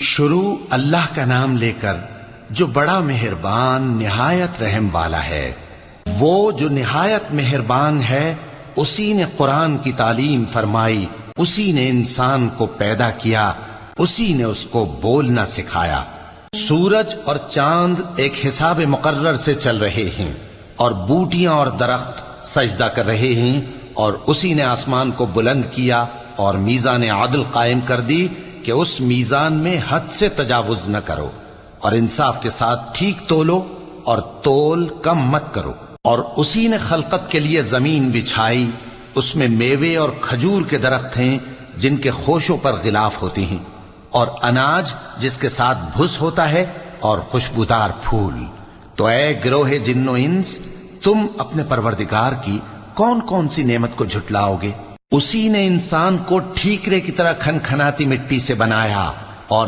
شروع اللہ کا نام لے کر جو بڑا مہربان نہایت رحم والا ہے۔ وہ جو نہایت مہربان ہے، اسی نے قرآن کی تعلیم فرمائی، اسی نے انسان کو پیدا کیا، اسی نے اس کو بولنا سکھایا۔ سورج اور چاند ایک حساب مقرر سے چل رہے ہیں، اور بوٹیاں اور درخت سجدہ کر رہے ہیں، اور اسی نے آسمان کو بلند کیا اور میزان عدل قائم کر دی کہ اس میزان میں حد سے تجاوز نہ کرو، اور انصاف کے ساتھ ٹھیک تولو اور تول کم مت کرو۔ اور اسی نے خلقت کے لیے زمین بچھائی، اس میں میوے اور کھجور کے درخت ہیں جن کے خوشوں پر غلاف ہوتے ہیں، اور اناج جس کے ساتھ بھس ہوتا ہے، اور خوشبودار پھول۔ تو اے گروہ جن و انس، تم اپنے پروردگار کی کون کون سی نعمت کو جھٹلاؤ گے؟ اسی نے انسان کو ٹھیکرے کی طرح کھنکھناتی مٹی سے بنایا اور